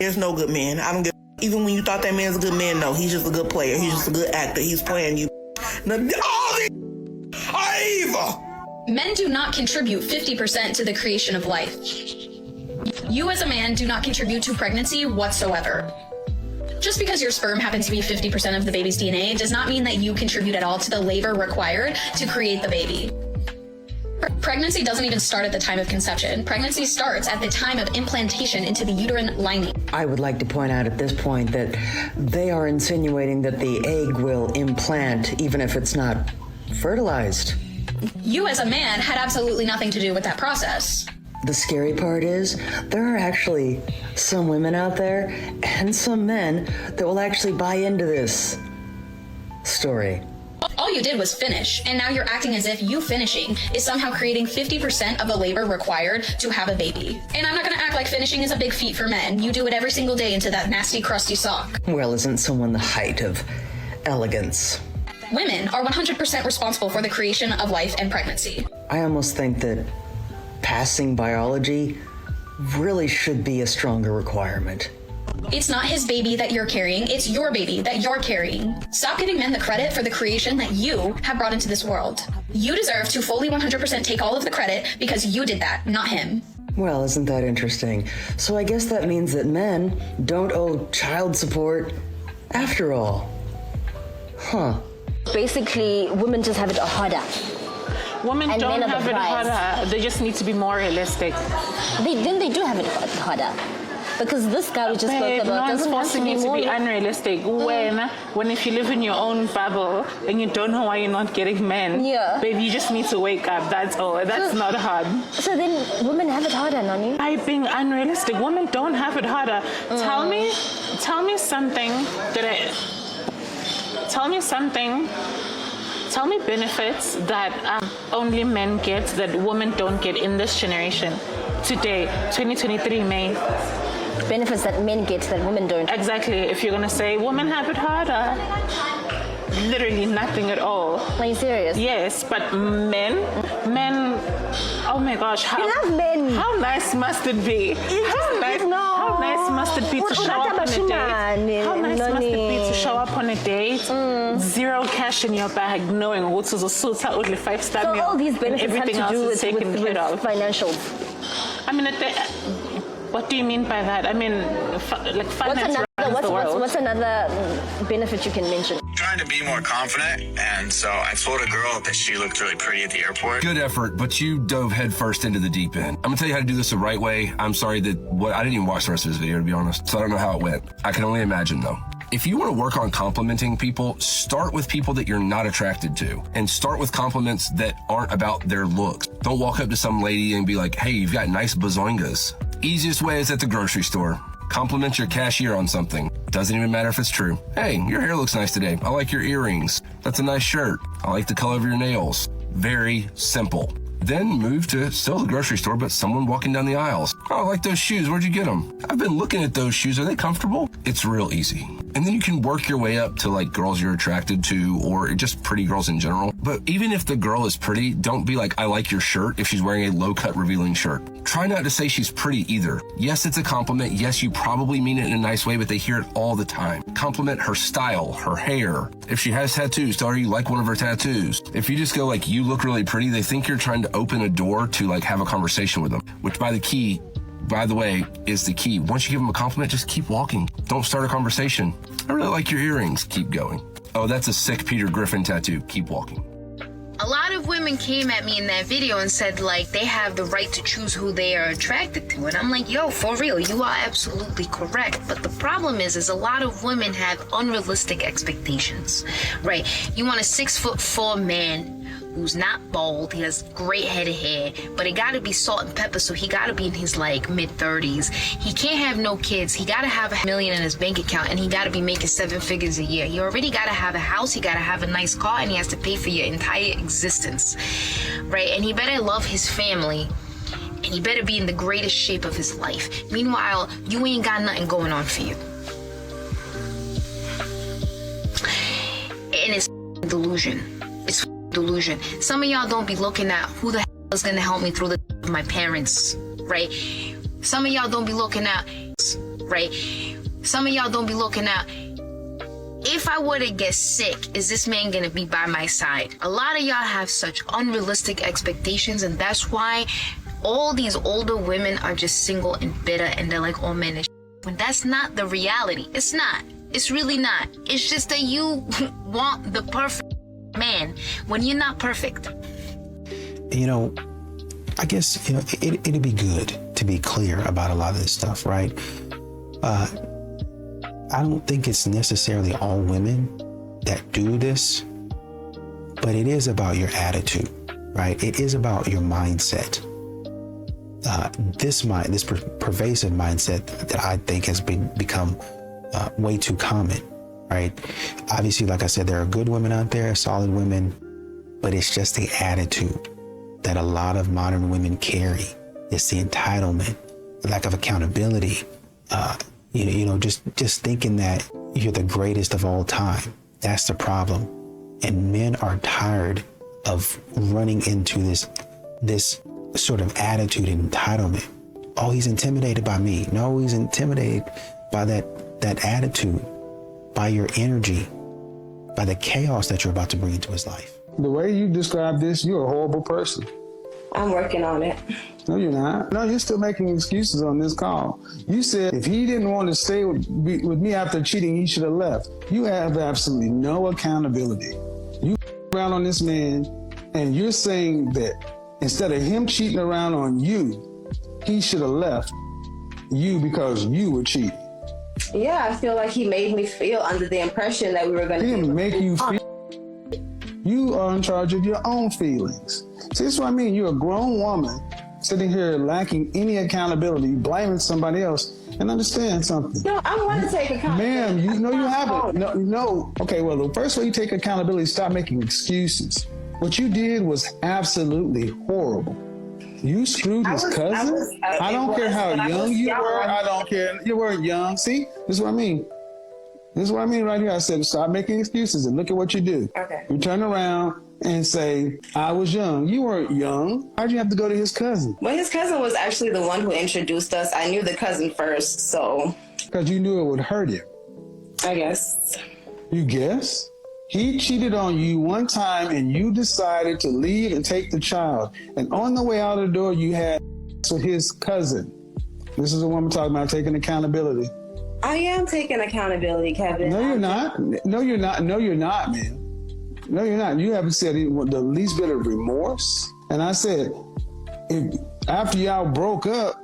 There's no good man. I don't give even when you thought that man's a good man, no, he's just a good player. He's just a good actor. He's playing you. All these are evil. Men do not contribute 50% to the creation of life. You as a man do not contribute to pregnancy whatsoever. Just because your sperm happens to be 50% of the baby's DNA does not mean that you contribute at all to the labor required to create the baby. Pregnancy doesn't even start at the time of conception. Pregnancy starts at the time of implantation into the uterine lining. I would like to point out at this point that they are insinuating that the egg will implant even if it's not fertilized. You as a man had absolutely nothing to do with that process. The scary part is there are actually some women out there and some men that will actually buy into this story. All you did was finish, and now you're acting as if you finishing is somehow creating 50% of the labor required to have a baby. And I'm not gonna act like finishing is a big feat for men. You do it every single day into that nasty, crusty sock. Well, isn't someone the height of elegance? Women are 100% responsible for the creation of life and pregnancy. I almost think that passing biology really should be a stronger requirement. It's not his baby that you're carrying, it's your baby that you're carrying. Stop giving men the credit for the creation that you have brought into this world. You deserve to fully 100% take all of the credit because you did that, not him. Well, isn't that interesting? So I guess that means that men don't owe child support after all. Huh. Basically, women just have it harder. Women And don't men are the have it prize. harder. They just need to be more realistic. They do have it harder. Because this guy we just spoke Babe, about no one's doesn't have to forcing be you to more... be unrealistic. When if you live in your own bubble and you don't know why you're not getting men, Yeah. babe, you just need to wake up. That's all. That's not hard. So then women have it harder, Nani. By being unrealistic, women don't have it harder. Tell me something Tell me benefits that only men get that women don't get in this generation. Today, 2023 May. Benefits that men get that women don't. Exactly. If you're gonna say women have it harder, literally nothing at all. Are you serious? Yes, but men, oh my gosh, You love men. how nice must it be? How nice must it be to show up on a date? How nice must it be to show up on a date, zero cash in your bag, knowing what to suit only 5-star So meal, all these and benefits have everything to else do is taken with care of. financials. I mean, what do you mean by that? I mean, like finance runs the world. What's another benefit you can mention? Trying to be more confident, and so I told a girl that she looked really pretty at the airport. Good effort, but you dove headfirst into the deep end. I'm gonna tell you how to do this the right way. I'm sorry that I didn't even watch the rest of this video, to be honest, so I don't know how it went. I can only imagine though. If you want to work on complimenting people, start with people that you're not attracted to, and start with compliments that aren't about their looks. Don't walk up to some lady and be like, hey, you've got nice bazongas. Easiest way is at the grocery store. Compliment your cashier on something. Doesn't even matter if it's true. Hey, your hair looks nice today. I like your earrings. That's a nice shirt. I like the color of your nails. Very simple. Then move to still the grocery store, but someone walking down the aisles. Oh, I like those shoes. Where'd you get them? I've been looking at those shoes. Are they comfortable? It's real easy. And then you can work your way up to like girls you're attracted to or just pretty girls in general. But even if the girl is pretty, don't be like, I like your shirt if she's wearing a low cut revealing shirt. Try not to say she's pretty either. Yes, it's a compliment. Yes, you probably mean it in a nice way, but they hear it all the time. Compliment her style, her hair. If she has tattoos, tell her you like one of her tattoos. If you just go like, you look really pretty, they think you're trying to open a door to like have a conversation with them, which by the way, is the key. Once you give them a compliment, just keep walking. Don't start a conversation. I really like your earrings. Keep going. Oh, that's a sick Peter Griffin tattoo. Keep walking. A lot of women came at me in that video and said, like, they have the right to choose who they are attracted to. And I'm like, yo, for real, you are absolutely correct. But the problem is a lot of women have unrealistic expectations, right? You want a 6'4" man who's not bald, he has great head of hair, but it gotta be salt and pepper, so he gotta be in his like mid-30s. He can't have no kids, he gotta have $1 million in his bank account, and he gotta be making 7 figures a year. He already gotta have a house, he gotta have a nice car, and he has to pay for your entire existence, right? And he better love his family, and he better be in the greatest shape of his life. Meanwhile, you ain't got nothing going on for you. And it's delusion. It's delusion. Some of y'all don't be looking at who the hell is gonna help me through my parents, right? Some of y'all don't be looking at, right? Some of y'all don't be looking out. If I were to get sick, is this man gonna be by my side? A lot of y'all have such unrealistic expectations, and that's why all these older women are just single and bitter, and they're like, oh man, when that's not the reality. It's not. It's really not. It's just that you want the perfect man when you're not perfect. You know, I guess, you know, it'd be good to be clear about a lot of this stuff, right? I don't think it's necessarily all women that do this, but it is about your attitude, right? It is about your mindset. This pervasive mindset that I think has become way too common, right? Obviously, like I said, there are good women out there, solid women, but it's just the attitude that a lot of modern women carry. It's the entitlement, the lack of accountability, just thinking that you're the greatest of all time. That's the problem. And men are tired of running into this sort of attitude and entitlement. Oh, he's intimidated by me. No, he's intimidated by that attitude, by your energy, by the chaos that you're about to bring into his life. The way you describe this, you're a horrible person. I'm working on it. No, you're not. No, you're still making excuses on this call. You said if he didn't want to stay with me after cheating, he should have left. You have absolutely no accountability. You around on this man, and you're saying that instead of him cheating around on you, he should have left you because you were cheating. Yeah, I feel like he made me feel under the impression that we were going to. He didn't make you feel. You are in charge of your own feelings. See, that's what I mean. You're a grown woman sitting here lacking any accountability, blaming somebody else. And understand something. No, I want to take accountability. Ma'am, you haven't. No. Okay, well, the first way you take accountability is stop making excuses. What you did was absolutely horrible. You screwed his cousin? I don't care how young you were. I don't care. You weren't young. See, this is what I mean. This is what I mean right here. I said, stop making excuses and look at what you do. Okay. You turn around and say, I was young. You weren't young. Why'd you have to go to his cousin? Well, his cousin was actually the one who introduced us. I knew the cousin first, so. Because you knew it would hurt him. I guess. You guess? He cheated on you one time and you decided to leave and take the child. And on the way out of the door, you had with his cousin. This is a woman talking about taking accountability. I am taking accountability, Kevin. No, you're not. No, you're not. No, you're not, man. No, you're not. You haven't said the least bit of remorse. And I said, after y'all broke up,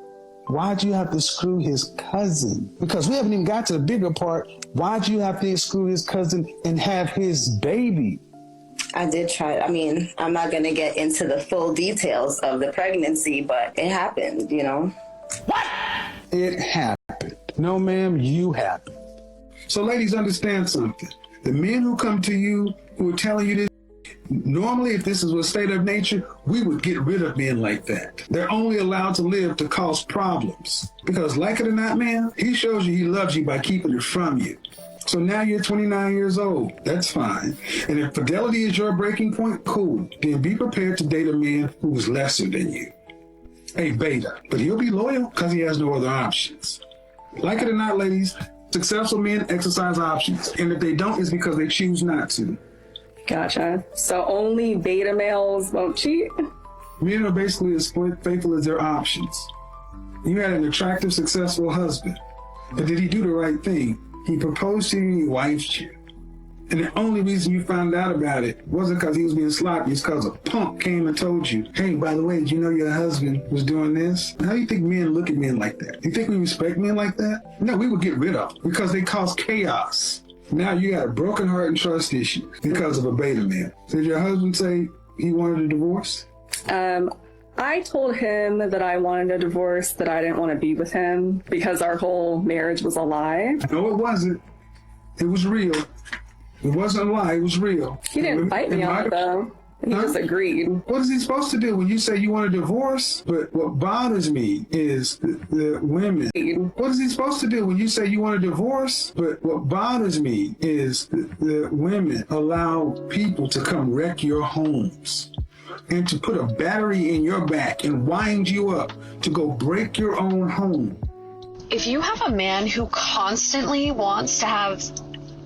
why'd you have to screw his cousin? Because we haven't even got to the bigger part. Why'd you have to screw his cousin and have his baby? I did try. I mean, I'm not going to get into the full details of the pregnancy, but it happened, you know? What? It happened. No, ma'am, you happened. So ladies, understand something. The men who come to you, who are telling you this, normally if this is a state of nature, we would get rid of men like that. They're only allowed to live to cause problems. Because like it or not, man, he shows you he loves you by keeping it from you. So now you're 29 years old. That's fine. And if fidelity is your breaking point, cool. Then be prepared to date a man who is lesser than you. A beta. But he'll be loyal because he has no other options. Like it or not, ladies, successful men exercise options. And if they don't, it's because they choose not to. Gotcha. So only beta males won't cheat? Men are basically as faithful as their options. You had an attractive, successful husband. But did he do the right thing? He proposed to you, he wifed you. And the only reason you found out about it wasn't because he was being sloppy, it's because a punk came and told you, hey, by the way, did you know your husband was doing this? How do you think men look at men like that? Do you think we respect men like that? No, we would get rid of them because they cause chaos. Now you got a broken heart and trust issue because of a beta man. Did your husband say he wanted a divorce? I told him that I wanted a divorce, that I didn't want to be with him because our whole marriage was a lie. No, it wasn't. It was real. It wasn't a lie, it was real. He didn't fight me on it, though. He just agreed. What is he supposed to do when you say you want a divorce? But what bothers me is the women. What is he supposed to do when you say you want a divorce? But what bothers me is the women allow people to come wreck your homes and to put a battery in your back and wind you up to go break your own home. If you have a man who constantly wants to have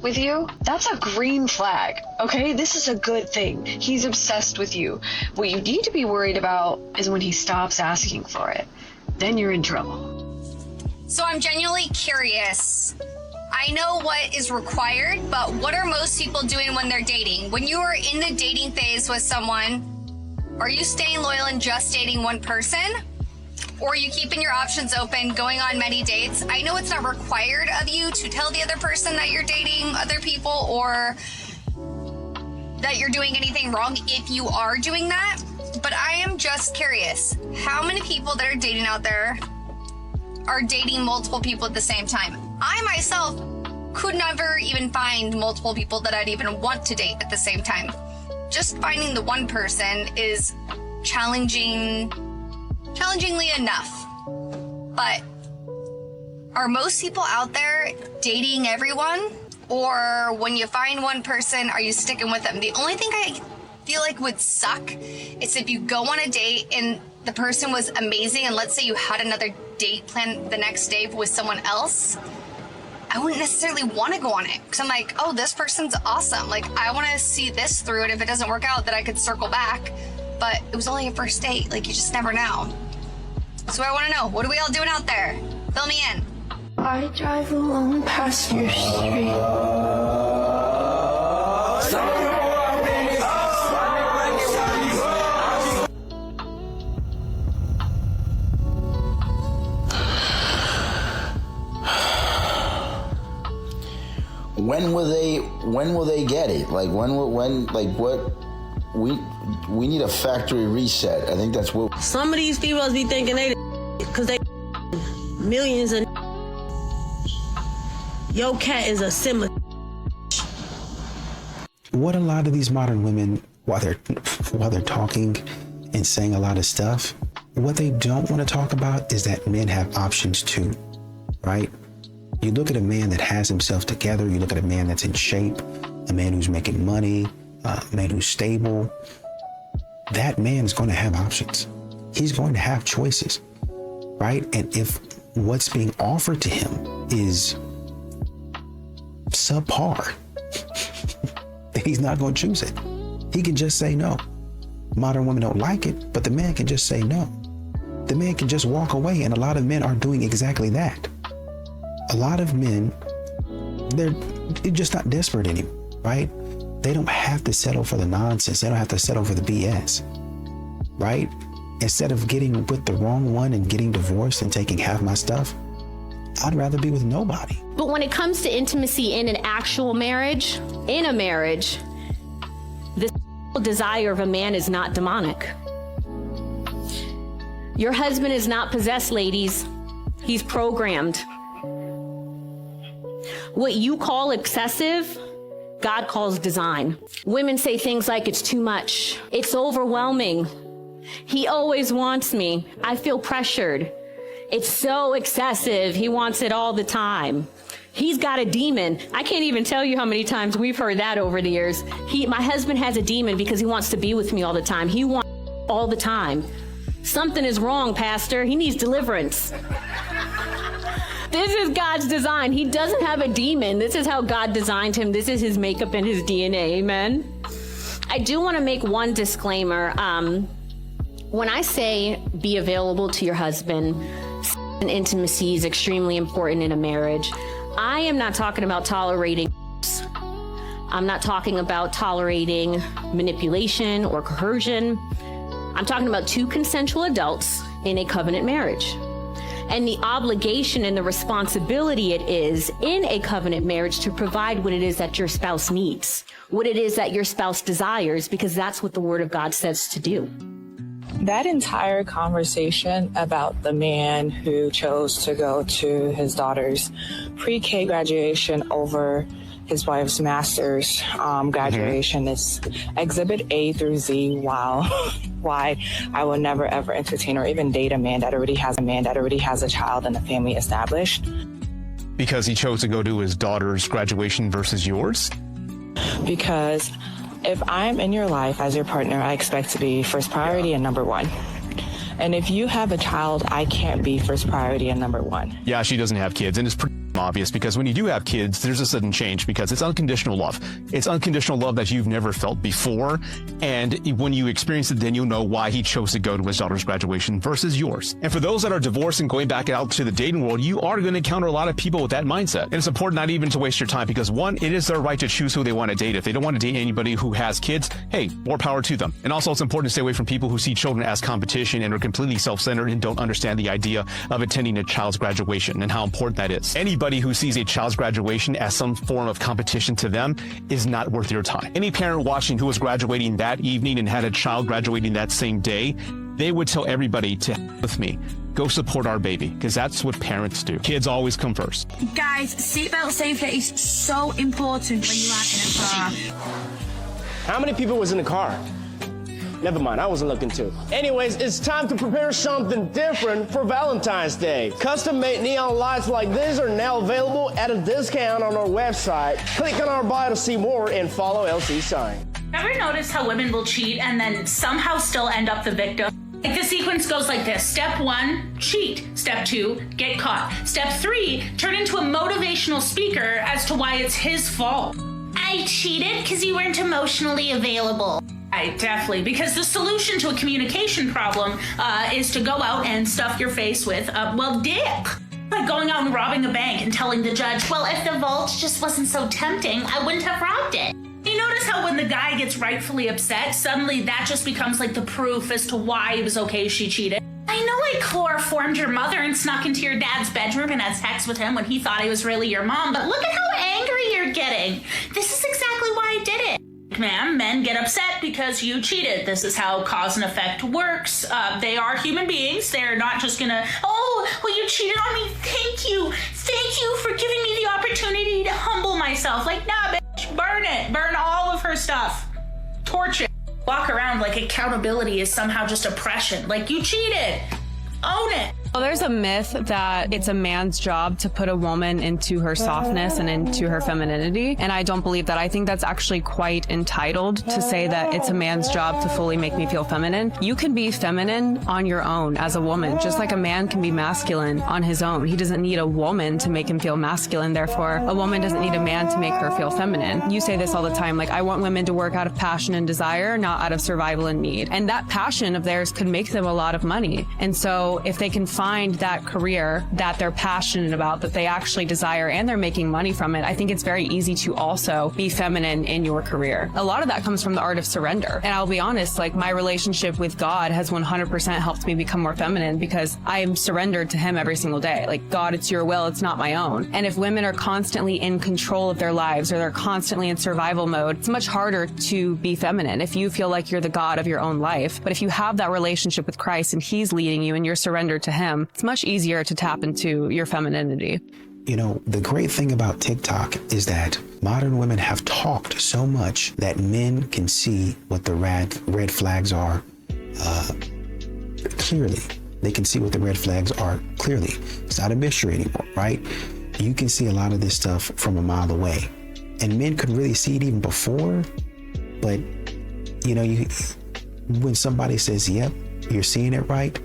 with you, that's a green flag, okay? This is a good thing. He's obsessed with you. What you need to be worried about is when he stops asking for it. Then you're in trouble. So I'm genuinely curious. I know what is required, but what are most people doing when they're dating? When you are in the dating phase with someone, are you staying loyal and just dating one person? Or are you keeping your options open, going on many dates? I know it's not required of you to tell the other person that you're dating other people or that you're doing anything wrong if you are doing that. But I am just curious, how many people that are dating out there are dating multiple people at the same time? I myself could never even find multiple people that I'd even want to date at the same time. Just finding the one person is challengingly enough. But are most people out there dating everyone? Or when you find one person, are you sticking with them? The only thing I feel like would suck is if you go on a date and the person was amazing and let's say you had another date planned the next day with someone else. I wouldn't necessarily want to go on it because I'm like, oh, this person's awesome. Like, I want to see this through, and if it doesn't work out, then I could circle back. But it was only a first date. Like, you just never know. So I want to know, what are we all doing out there? Fill me in. I drive alone past your street. When will they get it? Like we need a factory reset. I think that's what some of these females be thinking they because they millions of your cat is a similar. What a lot of these modern women, while they're talking and saying a lot of stuff, what they don't want to talk about is that men have options too, right? You look at a man that has himself together, you look at a man that's in shape, a man who's making money, a man who's stable. That man's going to have options. He's going to have choices, right? And if what's being offered to him is subpar, then he's not going to choose it. He can just say no. Modern women don't like it, but the man can just say no. The man can just walk away, and a lot of men are doing exactly that. A lot of men, they're just not desperate anymore, right? They don't have to settle for the nonsense. They don't have to settle for the BS, right? Instead of getting with the wrong one and getting divorced and taking half my stuff, I'd rather be with nobody. But when it comes to intimacy in an actual marriage, in a marriage, the desire of a man is not demonic. Your husband is not possessed, ladies. He's programmed. What you call excessive, God calls design. Women say things like, it's too much. It's overwhelming. He always wants me. I feel pressured. It's so excessive. He wants it all the time. He's got a demon. I can't even tell you how many times we've heard that over the years. My husband has a demon because he wants to be with me all the time. He wants all the time. Something is wrong, Pastor. He needs deliverance. This is God's design. He doesn't have a demon. This is how God designed him. This is his makeup and his DNA. Amen. I do want to make one disclaimer. When I say be available to your husband, and intimacy is extremely important in a marriage, I am not talking about tolerating. I'm not talking about tolerating manipulation or coercion. I'm talking about two consensual adults in a covenant marriage. And the obligation and the responsibility it is in a covenant marriage to provide what it is that your spouse needs, what it is that your spouse desires, because that's what the Word of God says to do. That entire conversation about the man who chose to go to his daughter's pre-K graduation over his wife's master's graduation is Exhibit A through Z. Wow. Why I will never ever entertain or even date a man that already has a child and a family established. Because he chose to go to his daughter's graduation versus yours? Because if I'm in your life as your partner, I expect to be first priority and number one. And if you have a child, I can't be first priority and number one. Yeah, she doesn't have kids, and it's pretty obvious because when you do have kids, there's a sudden change because it's unconditional love. It's unconditional love that you've never felt before, and when you experience it, then you'll know why he chose to go to his daughter's graduation versus yours. And for those that are divorced and going back out to the dating world, you are going to encounter a lot of people with that mindset. And it's important not even to waste your time because one, it is their right to choose who they want to date. If they don't want to date anybody who has kids, hey, more power to them. And also it's important to stay away from people who see children as competition and are completely self-centered and don't understand the idea of attending a child's graduation and how important that is. Anybody who sees a child's graduation as some form of competition to them is not worth your time. Any parent watching who was graduating that evening and had a child graduating that same day, they would tell everybody to with me. Go support our baby, because that's what parents do. Kids always come first. Guys, seatbelt safety is so important when you are in a car. How many people was in the car? Never mind, I wasn't looking too. Anyways, it's time to prepare something different for Valentine's Day. Custom-made neon lights like this are now available at a discount on our website. Click on our bio to see more and follow LC Sign. Ever notice how women will cheat and then somehow still end up the victim? Like the sequence goes like this. Step 1, cheat. Step 2, get caught. Step 3, turn into a motivational speaker as to why it's his fault. I cheated because you weren't emotionally available. Definitely, because the solution to a communication problem is to go out and stuff your face with, dick. Like going out and robbing a bank and telling the judge, well, if the vault just wasn't so tempting, I wouldn't have robbed it. You notice how when the guy gets rightfully upset, suddenly that just becomes like the proof as to why it was okay she cheated. I know I chloroformed your mother and snuck into your dad's bedroom and had sex with him when he thought I was really your mom, but look at how angry you're getting. This is exactly why I did it. Ma'am, men get upset because you cheated. This is how cause and effect works. They are human beings. They're not just gonna, oh, well, you cheated on me. Thank you. Thank you for giving me the opportunity to humble myself. Like, nah, bitch, burn it. Burn all of her stuff. Torture. Walk around like accountability is somehow just oppression. Like, you cheated. Own it. Well, there's a myth that it's a man's job to put a woman into her softness and into her femininity. And I don't believe that. I think that's actually quite entitled to say that it's a man's job to fully make me feel feminine. You can be feminine on your own as a woman, just like a man can be masculine on his own. He doesn't need a woman to make him feel masculine. Therefore, a woman doesn't need a man to make her feel feminine. You say this all the time, like, I want women to work out of passion and desire, not out of survival and need. And that passion of theirs could make them a lot of money. And so if they can find that career that they're passionate about, that they actually desire, and they're making money from it, I think it's very easy to also be feminine in your career. A lot of that comes from the art of surrender. And I'll be honest, like, my relationship with God has 100% helped me become more feminine because I am surrendered to him every single day. Like, God, it's your will, it's not my own. And if women are constantly in control of their lives or they're constantly in survival mode, it's much harder to be feminine if you feel like you're the God of your own life. But if you have that relationship with Christ and he's leading you and you're surrendered to him, it's much easier to tap into your femininity. You know, the great thing about TikTok is that modern women have talked so much that men can see what the red flags are clearly. They can see what the red flags are clearly. It's not a mystery anymore, right? You can see a lot of this stuff from a mile away. And men could really see it even before, but, you know, when somebody says, yep, you're seeing it right,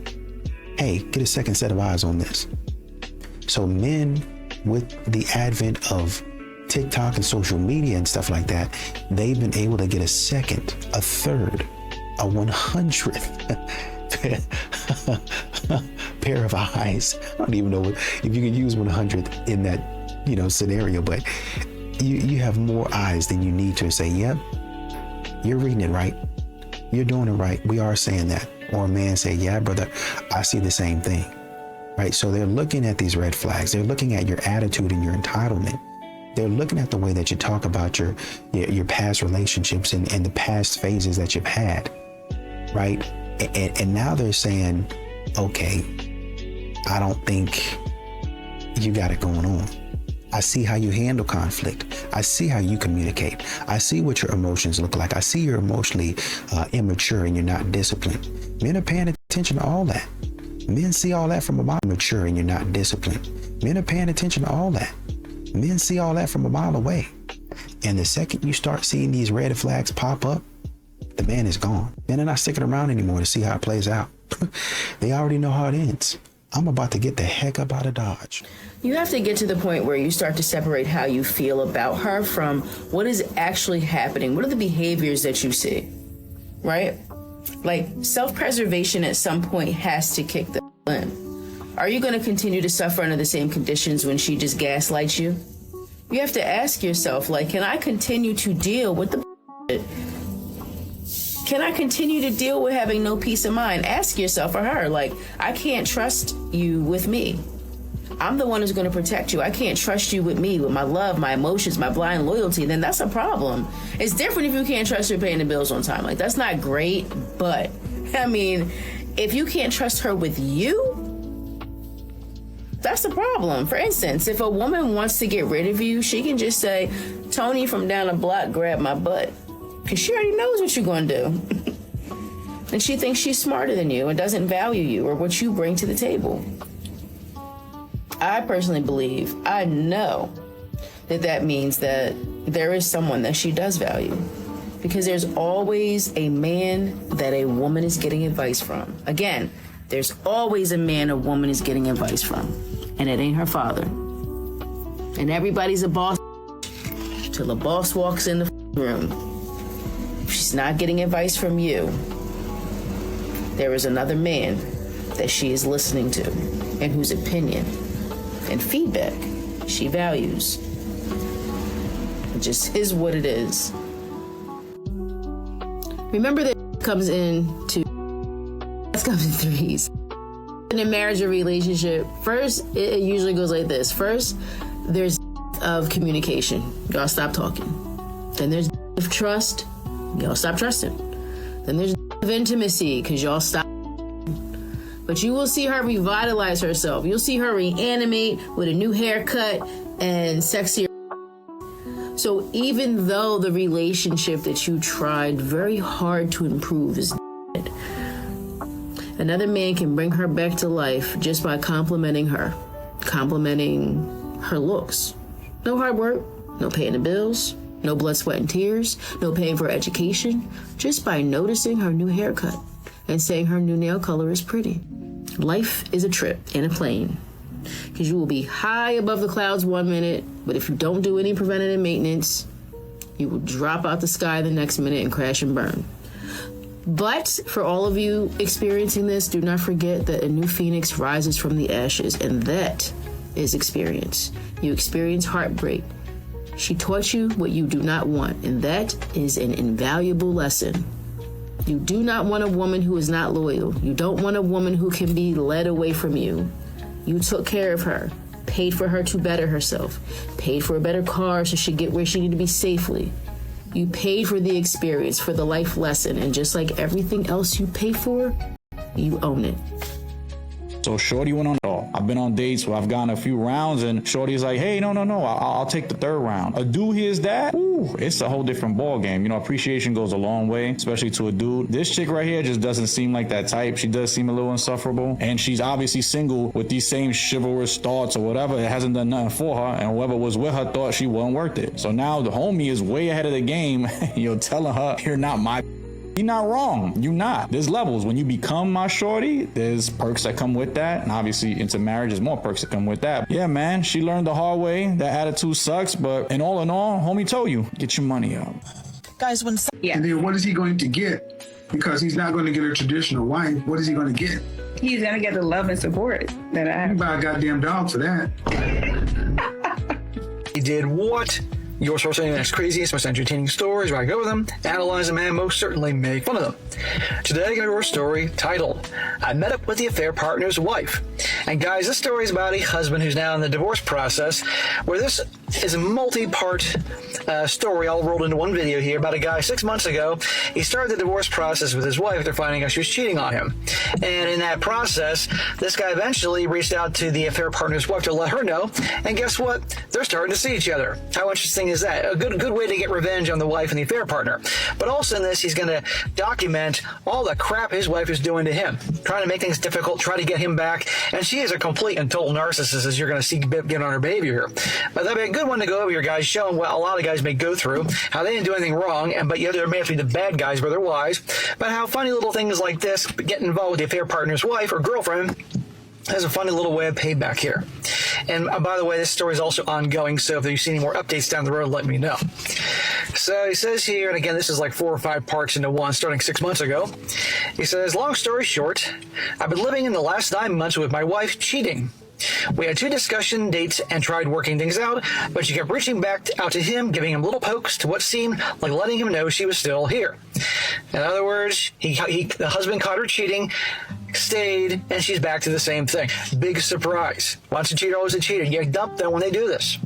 hey, get a second set of eyes on this. So men, with the advent of TikTok and social media and stuff like that, they've been able to get a second, a third, a 100th pair of eyes. I don't even know if you can use 100th in that, you know, scenario, but you have more eyes than you need to say, yep, you're reading it right. You're doing it right. We are saying that. Or a man say, yeah, brother, I see the same thing, right? So they're looking at these red flags. They're looking at your attitude and your entitlement. They're looking at the way that you talk about your past relationships and the past phases that you've had, right? And now they're saying, okay, I don't think you got it going on. I see how you handle conflict. I see how you communicate. I see what your emotions look like. I see you're emotionally immature and you're not disciplined. Men are paying attention to all that. Men see all that from a mile mature and you're not disciplined. Men are paying attention to all that. Men see all that from a mile away. And the second you start seeing these red flags pop up, the man is gone. Men are not sticking around anymore to see how it plays out. They already know how it ends. I'm about to get the heck up out of Dodge. You have to get to the point where you start to separate how you feel about her from what is actually happening. What are the behaviors that you see, right? Like, self-preservation at some point has to kick the in. Are you going to continue to suffer under the same conditions when she just gaslights you? You have to ask yourself, like, can I continue to deal with the Can I continue to deal with having no peace of mind? Ask yourself or her, like, I can't trust you with me. I'm the one who's going to protect you. I can't trust you with me, with my love, my emotions, my blind loyalty. Then that's a problem. It's different if you can't trust her paying the bills on time. Like, that's not great. But, I mean, if you can't trust her with you, that's a problem. For instance, if a woman wants to get rid of you, she can just say, Tony from down the block grabbed my butt. Because she already knows what you're going to do. And she thinks she's smarter than you and doesn't value you or what you bring to the table. I personally believe, I know that means that there is someone that she does value. Because there's always a man that a woman is getting advice from. Again, there's always a man a woman is getting advice from. And it ain't her father. And everybody's a boss till the boss walks in the room. If she's not getting advice from you, there is another man that she is listening to and whose opinion and feedback she values. It just is what it is. Remember that comes in threes. In a marriage or relationship, first, it usually goes like this. First, there's of communication. Y'all stop talking. Then there's of trust. Y'all stop trusting. Then there's of intimacy, because y'all stop. But you will see her revitalize herself. You'll see her reanimate with a new haircut and sexier. So even though the relationship that you tried very hard to improve is dead, another man can bring her back to life just by complimenting her looks. No hard work, no paying the bills, no blood, sweat, and tears, no paying for education, just by noticing her new haircut and saying her new nail color is pretty. Life is a trip in a plane, because you will be high above the clouds 1 minute, but if you don't do any preventative maintenance, you will drop out the sky the next minute and crash and burn. But for all of you experiencing this, do not forget that a new phoenix rises from the ashes, and that is experience. You experience heartbreak. She taught you what you do not want, and that is an invaluable lesson. You do not want a woman who is not loyal. You don't want a woman who can be led away from you. You took care of her, paid for her to better herself, paid for a better car so she'd get where she needed to be safely. You paid for the experience, for the life lesson, and just like everything else you pay for, you own it. So Shorty went on. I've been on dates where I've gone a few rounds and Shorty's like, hey, no, I'll take the third round. A dude hears that, ooh, it's a whole different ball game. You know, appreciation goes a long way, especially to a dude. This chick right here just doesn't seem like that type. She does seem a little insufferable, and she's obviously single with these same chivalrous thoughts or whatever. It hasn't done nothing for her, and whoever was with her thought she wasn't worth it. So now the homie is way ahead of the game. You're telling her, you're not my. You're not wrong. You're not. There's levels. When you become my shorty, there's perks that come with that. And obviously into marriage, there's more perks that come with that. Yeah, man, she learned the hard way. That attitude sucks. But in all, homie told you, get your money up. Guys, and then what is he going to get? Because he's not going to get a traditional wife. What is he going to get? He's going to get the love and support that I have. You buy a goddamn dog for that. He did what? Your source of the craziest, most entertaining stories where I go with them, analyze them, and most certainly make fun of them. Today I got your story titled, I Met Up with the Affair Partner's Wife. And guys, this story is about a husband who's now in the divorce process, where this is a multi-part story all rolled into one video here about a guy 6 months ago. He started the divorce process with his wife after finding out she was cheating on him. And in that process, this guy eventually reached out to the affair partner's wife to let her know. And guess what? They're starting to see each other. How interesting thing is that? A good way to get revenge on the wife and the affair partner. But also in this, he's going to document all the crap his wife is doing to him, trying to make things difficult, try to get him back. And she is a complete and total narcissist, as you're going to see get on her behavior here. But that'd be a good one to go over here, guys, showing what a lot of guys may go through, how they didn't do anything wrong, but yet they may have to be the bad guys, but they're wise. But how funny little things like this, getting involved with the affair partner's wife or girlfriend, has a funny little way of payback here. And by the way, this story is also ongoing, so if you see any more updates down the road, let me know. So he says here, and again, this is like 4 or 5 parts into one, starting 6 months ago. He says, long story short, I've been living in the last 9 months with my wife cheating. We had 2 discussion dates and tried working things out, but she kept reaching back out to him, giving him little pokes to what seemed like letting him know she was still here. In other words, the husband caught her cheating, stayed, and she's back to the same thing. Big surprise. Once a cheater, always a cheater. You dump them when they do this.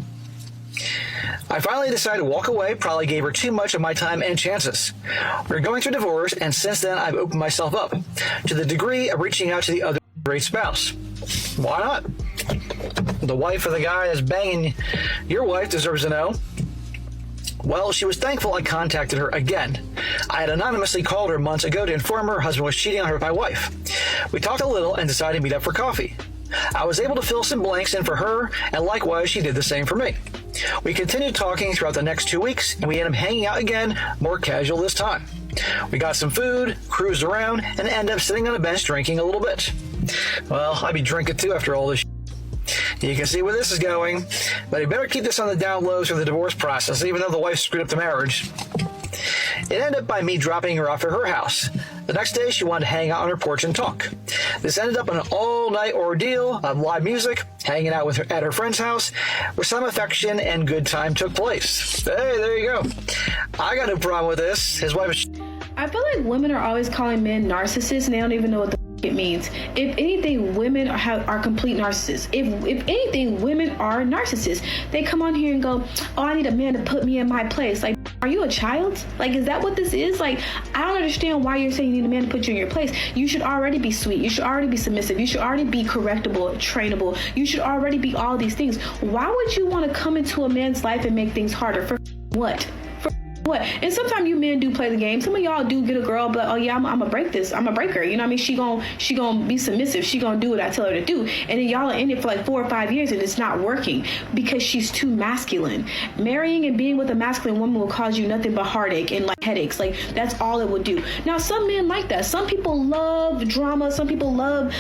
I finally decided to walk away, probably gave her too much of my time and chances. We're going through divorce, and since then I've opened myself up, to the degree of reaching out to the other great spouse. Why not? The wife of the guy that's banging your wife deserves to know. Well, she was thankful I contacted her again. I had anonymously called her months ago to inform her husband was cheating on her with my wife. We talked a little and decided to meet up for coffee. I was able to fill some blanks in for her, and likewise she did the same for me. We continued talking throughout the next 2 weeks, and we ended up hanging out again, more casual this time. We got some food, cruised around, and ended up sitting on a bench drinking a little bit. Well, I'd be drinking too after all this. You can see where this is going, but you better keep this on the down low through the divorce process, even though the wife screwed up the marriage. It ended up by me dropping her off at her house. The next day, she wanted to hang out on her porch and talk. This ended up in an all-night ordeal of live music, hanging out with her at her friend's house, where some affection and good time took place. Hey, there you go. I got no problem with this. His wife is... I feel like women are always calling men narcissists, and they don't even know what the it means. If anything, women are complete narcissists. If anything, women are narcissists. They come on here and go, oh, I need a man to put me in my place. Like, are you a child? Like, is that what this is? Like, I don't understand why you're saying you need a man to put you in your place. You should already be sweet. You should already be submissive. You should already be correctable, trainable. You should already be all these things. Why would you want to come into a man's life and make things harder? For what? What? And sometimes you men do play the game. Some of y'all do get a girl, but oh yeah, I'm gonna break this. I'm gonna break her. You know what I mean? She gonna be submissive. She gonna do what I tell her to do. And then y'all are in it for like 4 or 5 years and it's not working because she's too masculine. Marrying and being with a masculine woman will cause you nothing but heartache and like headaches. Like that's all it would do. Now some men like that. Some people love drama. Some people love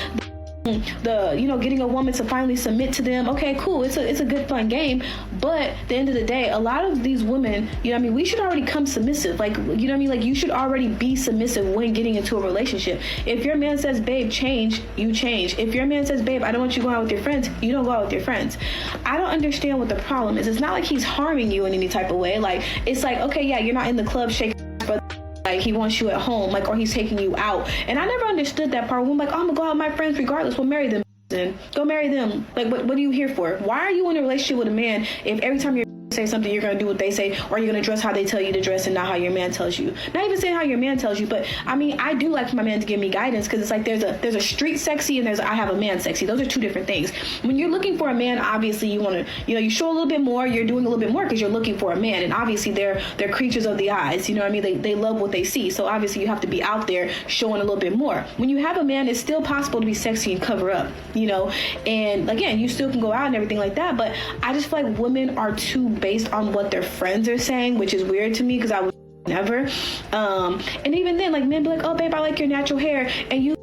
getting a woman to finally submit to them. Okay, cool. It's a good fun game. But at the end of the day, a lot of these women, you know what I mean, we should already come submissive. Like, you know what I mean? Like you should already be submissive when getting into a relationship. If your man says, babe, change, you change. If your man says, babe, I don't want you going out with your friends, you don't go out with your friends. I don't understand what the problem is. It's not like he's harming you in any type of way. Like, it's like, okay, yeah, you're not in the club shaking, but like he wants you at home, like, or he's taking you out. And I never understood that part. I'm like, oh, I'm gonna go out with my friends regardless. We'll marry them. Then go marry them. Like, what are you here for? Why are you in a relationship with a man if every time you say something, you're gonna do what they say, or you're gonna dress how they tell you to dress and not how your man tells you? Not even saying how your man tells you, but I mean, I do like my man to give me guidance because it's like there's a street sexy and there's I have a man sexy. Those are two different things. When you're looking for a man, obviously you want to, you show a little bit more. You're doing a little bit more because you're looking for a man, and obviously they're creatures of the eyes. You know what I mean? They love what they see. So obviously you have to be out there showing a little bit more. When you have a man, it's still possible to be sexy and cover up. And again, you still can go out and everything like that. But I just feel like women are too based on what their friends are saying, which is weird to me because I would never. And even then, like men be like, oh babe, I like your natural hair, and you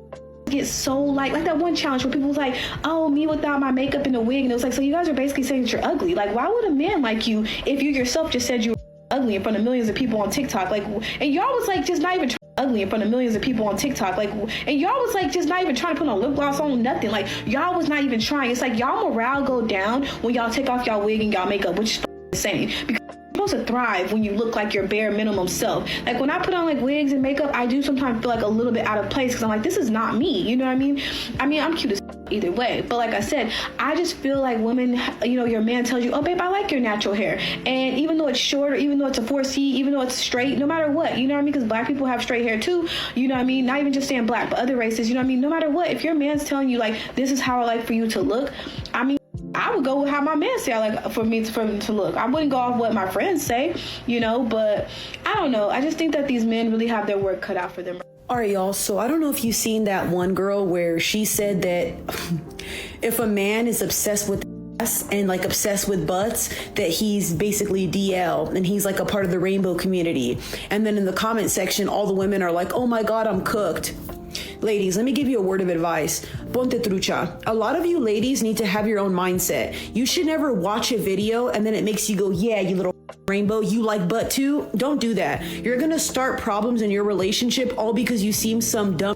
get so like that one challenge where people was like, oh, me without my makeup and a wig, and it was like, so you guys are basically saying that you're ugly. Like, why would a man like you if you yourself just said you were ugly in front of millions of people on TikTok? Like, and y'all was like just not even ugly in front of millions of people on TikTok, like, and y'all was like just not even trying to put on lip gloss on, nothing. Like, y'all was not even trying. It's like y'all morale go down when y'all take off y'all wig and y'all makeup, which is insane, because you're supposed to thrive when you look like your bare minimum self. Like when I put on like wigs and makeup, I do sometimes feel like a little bit out of place because I'm like, this is not me. You know what I mean? I'm cute as either way, but like I said, I just feel like women, your man tells you, oh babe, I like your natural hair, and even though it's short, or even though it's a 4C, even though it's straight, no matter what, you know what I mean, because black people have straight hair too, you know what I mean, not even just saying black, but other races, you know what I mean, no matter what, if your man's telling you like, this is how I like for you to look, I mean, I would go with how my man say, like, for him to look. I wouldn't go off what my friends say, you know, but I don't know. I just think that these men really have their work cut out for them. All right, y'all. So I don't know if you've seen that one girl where she said that if a man is obsessed with ass and like obsessed with butts, that he's basically DL and he's like a part of the rainbow community. And then in the comment section, all the women are like, oh my God, I'm cooked. Ladies, let me give you a word of advice. Ponte trucha. A lot of you ladies need to have your own mindset. You should never watch a video and then it makes you go, yeah, you little rainbow, you like butt too. Don't do that. You're going to start problems in your relationship all because you seem some dumb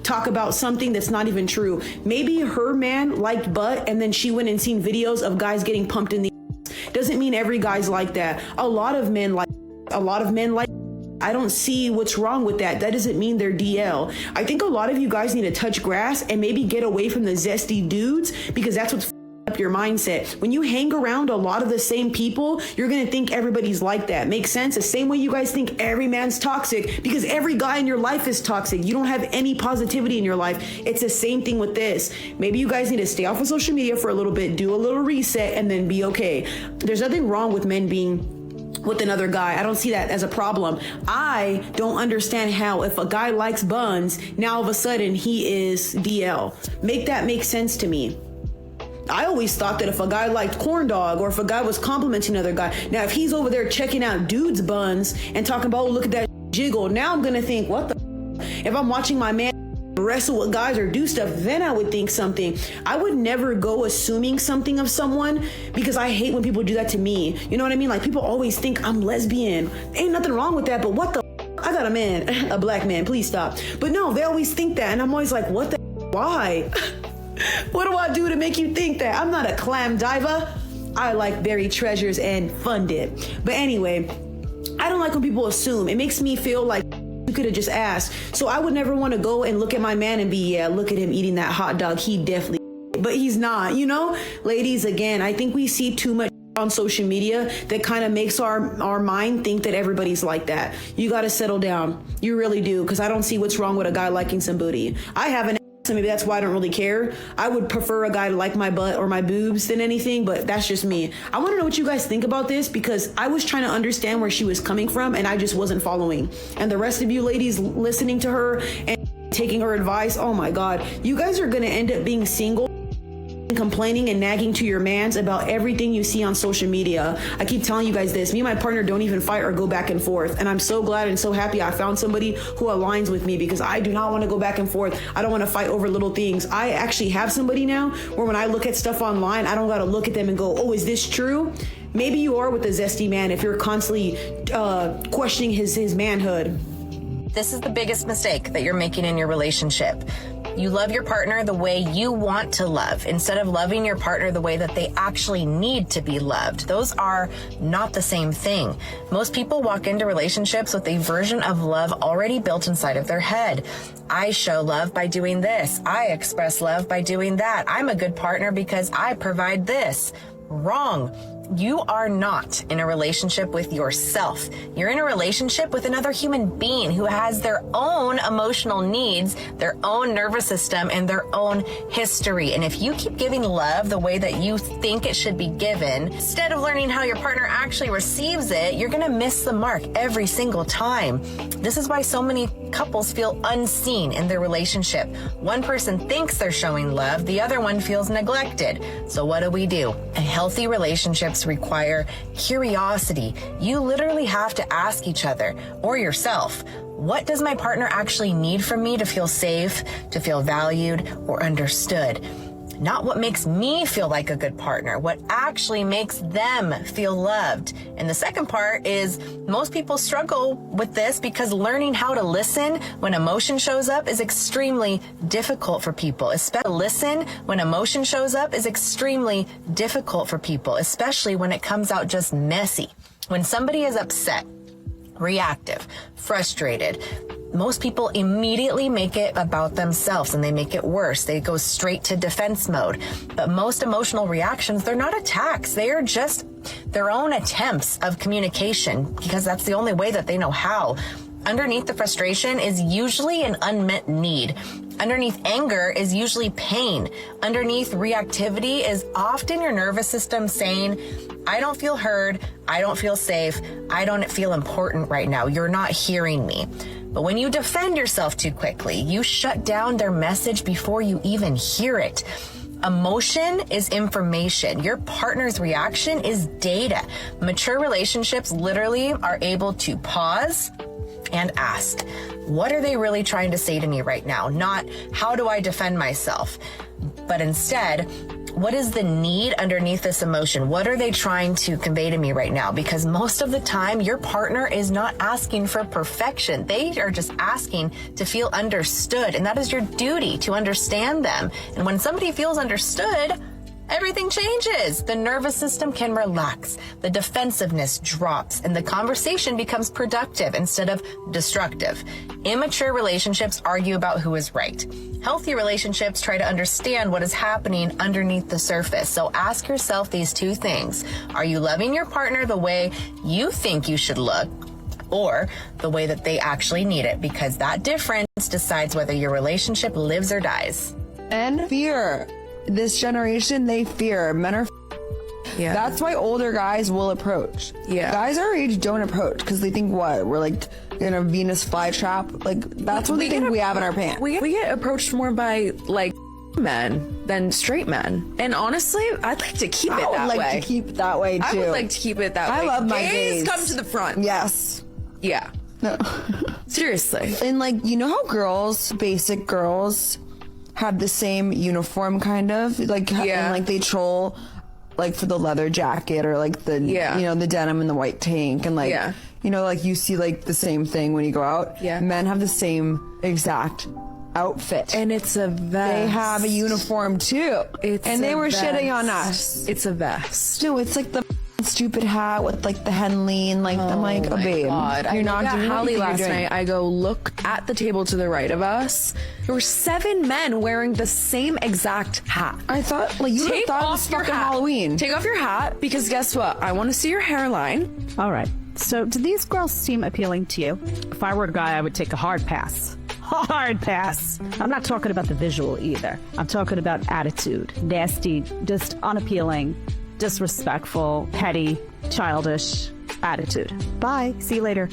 talk about something that's not even true. Maybe her man liked butt and then she went and seen videos of guys getting pumped in the ass. Doesn't mean every guy's like that. A lot of men like I don't see what's wrong with that. That doesn't mean they're DL. I think a lot of you guys need to touch grass and maybe get away from the zesty dudes because that's what's up your mindset. When you hang around a lot of the same people, you're going to think everybody's like that. Makes sense? The same way you guys think every man's toxic because every guy in your life is toxic. You don't have any positivity in your life. It's the same thing with this. Maybe you guys need to stay off of social media for a little bit, do a little reset, and then be okay. There's nothing wrong with men being with another guy. I don't see that as a problem. I don't understand how if a guy likes buns, now all of a sudden he is DL. Make that make sense to me. I always thought that if a guy liked corn dog or if a guy was complimenting another guy, now if he's over there checking out dudes' buns and talking about, oh, look at that jiggle, now I'm gonna think, what the if I'm watching my man wrestle with guys or do stuff, then I would think something. I would never go assuming something of someone because I hate when people do that to me. You know what I mean? Like, people always think I'm lesbian. Ain't nothing wrong with that, but what the I got a man, a black man, please stop. But no, they always think that, and I'm always like, what the why? What do I do to make you think that? I'm not a clam diver. I like buried treasures and fund it. But anyway, I don't like when people assume. It makes me feel like you could have just asked. So I would never want to go and look at my man and be, yeah, look at him eating that hot dog. He definitely, but he's not, you know? Ladies, again, I think we see too much on social media that kind of makes our mind think that everybody's like that. You got to settle down. You really do. Because I don't see what's wrong with a guy liking some booty. I have an so maybe that's why I don't really care. I would prefer a guy to like my butt or my boobs than anything, but that's just me. I want to know what you guys think about this because I was trying to understand where she was coming from and I just wasn't following. And the rest of you ladies listening to her and taking her advice, oh my God, you guys are going to end up being single, complaining and nagging to your mans about everything you see on social media. I keep telling you guys this. Me and my partner don't even fight or go back and forth. And I'm so glad and so happy I found somebody who aligns with me because I do not want to go back and forth. I don't want to fight over little things. I actually have somebody now where when I look at stuff online, I don't got to look at them and go, oh, is this true? Maybe you are with a zesty man if you're constantly questioning his manhood. This is the biggest mistake that you're making in your relationship. You love your partner the way you want to love instead of loving your partner the way that they actually need to be loved. Those are not the same thing. Most people walk into relationships with a version of love already built inside of their head. I show love by doing this. I express love by doing that. I'm a good partner because I provide this. Wrong. You are not in a relationship with yourself. You're in a relationship with another human being who has their own emotional needs, their own nervous system, and their own history. And if you keep giving love the way that you think it should be given, instead of learning how your partner actually receives it, you're going to miss the mark every single time. This is why so many couples feel unseen in their relationship. One person thinks they're showing love, the other one feels neglected. So what do? A healthy relationship require curiosity. You literally have to ask each other or yourself, what does my partner actually need from me to feel safe, to feel valued or understood? Not what makes me feel like a good partner, what actually makes them feel loved. And the second part is most people struggle with this because learning how to listen when emotion shows up is extremely difficult for people. Especially listen when emotion shows up is extremely difficult for people, especially when it comes out just messy. When somebody is upset, reactive, frustrated, most people immediately make it about themselves and they make it worse. They go straight to defense mode. But most emotional reactions, they're not attacks. They are just their own attempts of communication because that's the only way that they know how. Underneath the frustration is usually an unmet need. Underneath anger is usually pain. Underneath reactivity is often your nervous system saying, I don't feel heard, I don't feel safe, I don't feel important right now, you're not hearing me. But when you defend yourself too quickly, you shut down their message before you even hear it. Emotion is information. Your partner's reaction is data. Mature relationships literally are able to pause and ask, what are they really trying to say to me right now? Not, how do I defend myself? But instead, what is the need underneath this emotion? What are they trying to convey to me right now? Because most of the time, your partner is not asking for perfection. They are just asking to feel understood. And that is your duty, to understand them. And when somebody feels understood, everything changes. The nervous system can relax, the defensiveness drops, and the conversation becomes productive instead of destructive. Immature relationships argue about who is right. Healthy relationships try to understand what is happening underneath the surface. So ask yourself these two things. Are you loving your partner the way you think you should look, or the way that they actually need it? Because that difference decides whether your relationship lives or dies. And fear. This generation, they fear. Men are yeah. That's why older guys will approach. Yeah. Guys our age don't approach because they think we're like in a Venus flytrap. Like that's what they think we have in our pants. We get approached more by like men than straight men. And honestly, I'd like to keep it that way. I would like to keep it that way too. I would like to keep it that way. I love my gays. Come to the front. Yes. Yeah. No. Seriously. And like, you know how girls, basic girls, have the same uniform kind of like, and like they troll like for the leather jacket or like the you know, the denim and the white tank and like you know, like you see like the same thing when you go out. Men have the same exact outfit, and it's a vest. They have a uniform too. And they were shitting on us. It's a vest. No, it's like the stupid hat with like the Henley and like I'm like, oh babe, you're not doing Holly last night. I go look at the table to the right of us. There were 7 men wearing the same exact hat. I thought like you thought it was fucking Halloween. Take off your hat because guess what? I want to see your hairline. All right. So do these girls seem appealing to you? If I were a guy, I would take a hard pass. Hard pass. I'm not talking about the visual either. I'm talking about attitude. Nasty, just unappealing, disrespectful, petty, childish attitude. Bye. See you later.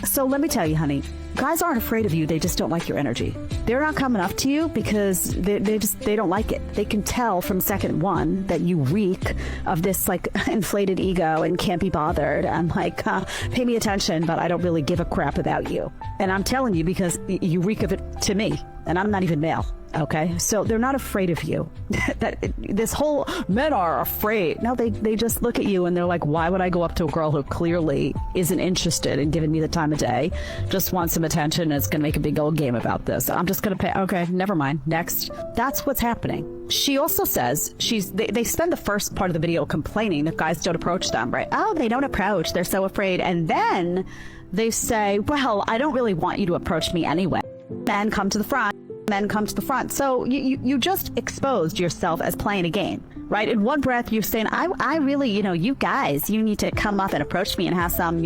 So let me tell you, honey, guys aren't afraid of you. They just don't like your energy. They're not coming up to you because they don't like it. They can tell from second one that you reek of this like inflated ego and can't be bothered and like, pay me attention, but I don't really give a crap about you. And I'm telling you because you reek of it to me, and I'm not even male. Okay, so they're not afraid of you. That this whole men are afraid. No, they just look at you and they're like, why would I go up to a girl who clearly isn't interested in giving me the time of day, just wants some attention and is going to make a big old game about this. I'm just going to pay. Okay, never mind. Next. That's what's happening. She also says they spend the first part of the video complaining that guys don't approach them, right? Oh, they don't approach. They're so afraid. And then they say, well, I don't really want you to approach me anyway. Men come to the front. Men come to the front. So you just exposed yourself as playing a game, right? In one breath, you're saying, I really, you guys, you need to come up and approach me and have some,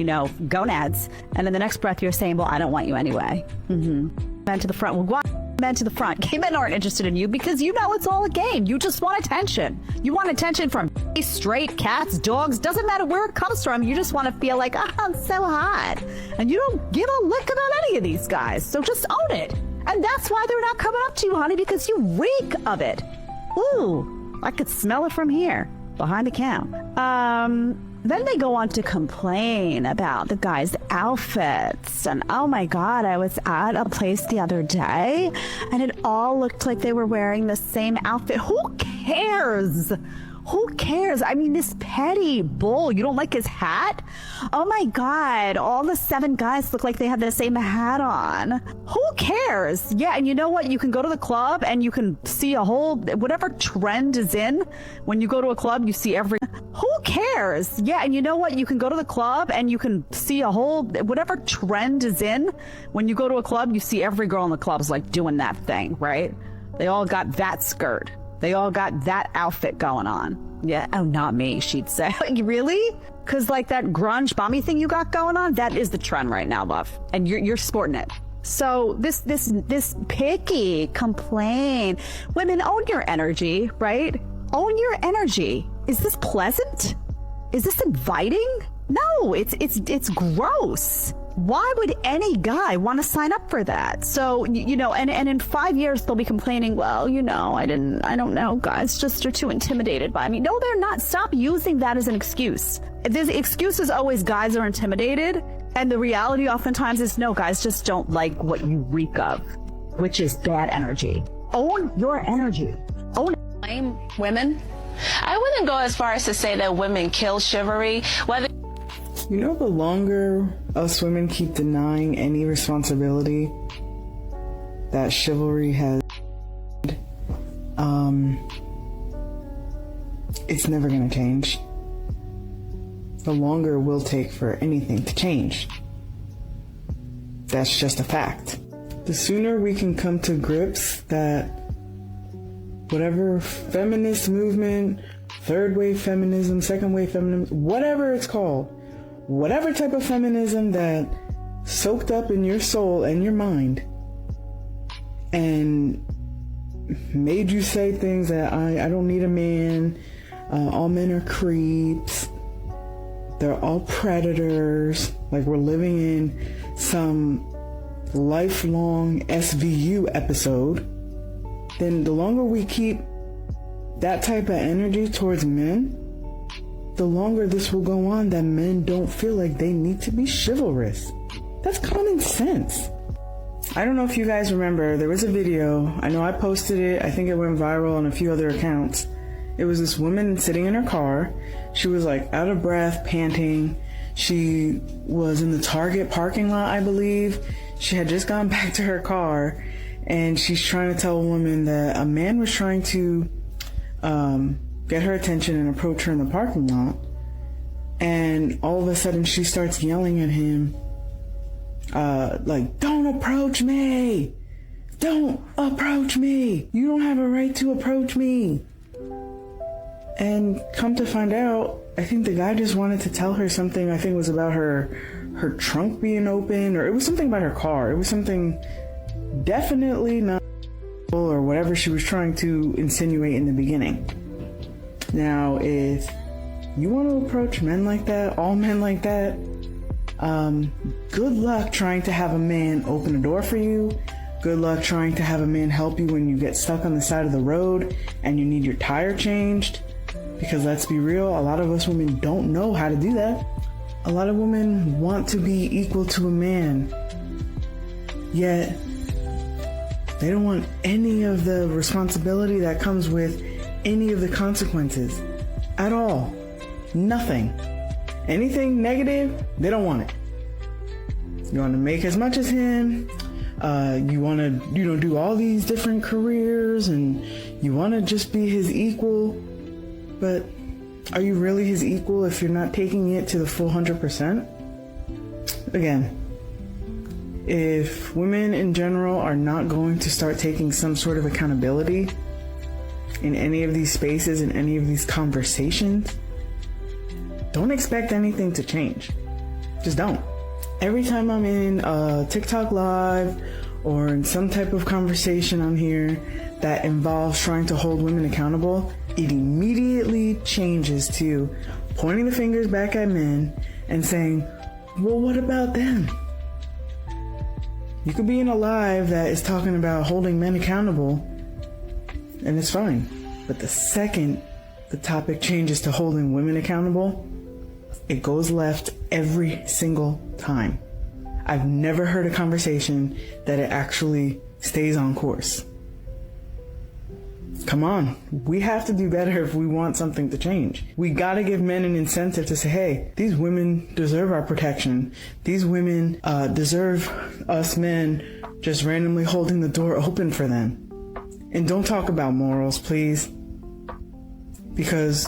gonads. And in the next breath, you're saying, well, I don't want you anyway. Men to the front. Well, why men to the front? Gay men aren't interested in you because it's all a game. You just want attention. You want attention from straight cats, dogs, doesn't matter where it comes from. You just want to feel like, I'm so hot. And you don't give a lick about any of these guys. So just own it. And that's why they're not coming up to you, honey, because you reek of it. Ooh, I could smell it from here, behind the cam. Then they go on to complain about the guys' outfits. And oh my God, I was at a place the other day and it all looked like they were wearing the same outfit. Who cares? Who cares? I mean, this petty bull, you don't like his hat? Oh my God, all the 7 guys look like they have the same hat on. Who cares? Yeah, and you know what? You can go to the club and you can see whatever trend is in. When you go to a club, you see who cares? Yeah, and you know what? You can go to the club and you can see whatever trend is in. When you go to a club, you see every girl in the club is like doing that thing, right? They all got that skirt. They all got that outfit going on. Yeah. Oh, not me, she'd say. Like, really? Because like that grunge bomby thing you got going on, that is the trend right now, love. And you're sporting it. So this picky complain. Women, own your energy, right? Own your energy. Is this pleasant? Is this inviting? No, it's gross. Why would any guy want to sign up for that? So, you know, and in 5 years they'll be complaining, well, you know, I don't know, guys just are too intimidated by me. No, they're not. Stop using that as an excuse. The excuse is always guys are intimidated. And the reality oftentimes is no, guys just don't like what you reek of, which is bad energy. Own your energy. Own it. Blame women. I wouldn't go as far as to say that women kill chivalry. You know, the longer us women keep denying any responsibility that chivalry has, it's never going to change. The longer it will take for anything to change. That's just a fact. The sooner we can come to grips that whatever feminist movement, third wave feminism, second wave feminism, whatever it's called, whatever type of feminism that soaked up in your soul and your mind and made you say things that I don't need a man, all men are creeps, they're all predators, like we're living in some lifelong SVU episode, then the longer we keep that type of energy towards men, the longer this will go on that men don't feel like they need to be chivalrous. That's common sense. I don't know if you guys remember, there was a video, I know I posted it, I think it went viral on a few other accounts. It was this woman sitting in her car. She was like out of breath, panting. She was in the Target parking lot, I believe. She had just gone back to her car and she's trying to tell a woman that a man was trying to get her attention and approach her in the parking lot. And all of a sudden she starts yelling at him, like, don't approach me! Don't approach me! You don't have a right to approach me! And come to find out, I think the guy just wanted to tell her something. I think it was about her trunk being open, or it was something about her car. It was something definitely not or whatever she was trying to insinuate in the beginning. Now, if you want to approach men like that, all men like that, good luck trying to have a man open a door for you. Good luck trying to have a man help you when you get stuck on the side of the road and you need your tire changed. Because let's be real, a lot of us women don't know how to do that. A lot of women want to be equal to a man, yet they don't want any of the responsibility that comes with any of the consequences at all. Nothing. Anything negative, they don't want it. You want to make as much as him. You want to, do all these different careers and you want to just be his equal. But are you really his equal if you're not taking it to the full 100%? Again, if women in general are not going to start taking some sort of accountability in any of these spaces, in any of these conversations, don't expect anything to change. Just don't. Every time I'm in TikTok Live or in some type of conversation on here that involves trying to hold women accountable, it immediately changes to pointing the fingers back at men and saying, well, what about them? You could be in a live that is talking about holding men accountable and it's fine. But the second the topic changes to holding women accountable, it goes left every single time. I've never heard a conversation that it actually stays on course. Come on, we have to do better if we want something to change. We gotta give men an incentive to say, hey, these women deserve our protection. These women deserve us men just randomly holding the door open for them. And don't talk about morals, please. Because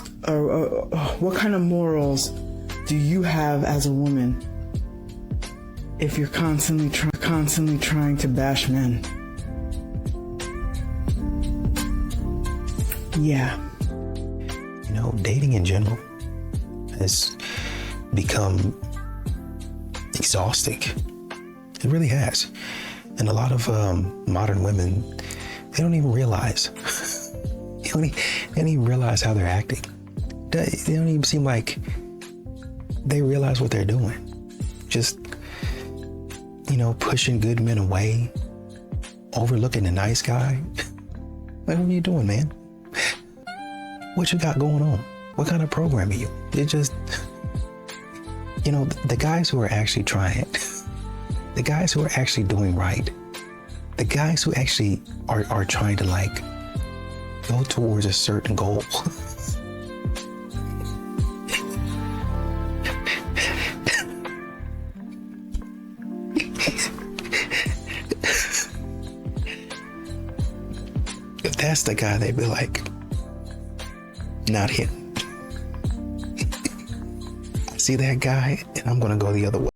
what kind of morals do you have as a woman if you're constantly trying to bash men? Yeah. You know, dating in general has become exhausting. It really has. And a lot of modern women, they don't even realize. They don't even realize how they're acting. They don't even seem like they realize what they're doing. Just, pushing good men away, overlooking the nice guy. What are you doing, man? What you got going on? What kind of program are you? It just, the guys who are actually trying, the guys who are actually doing right, the guys who actually are trying to go towards a certain goal. If that's the guy, they'd be like, not him. I see that guy and I'm gonna go the other way.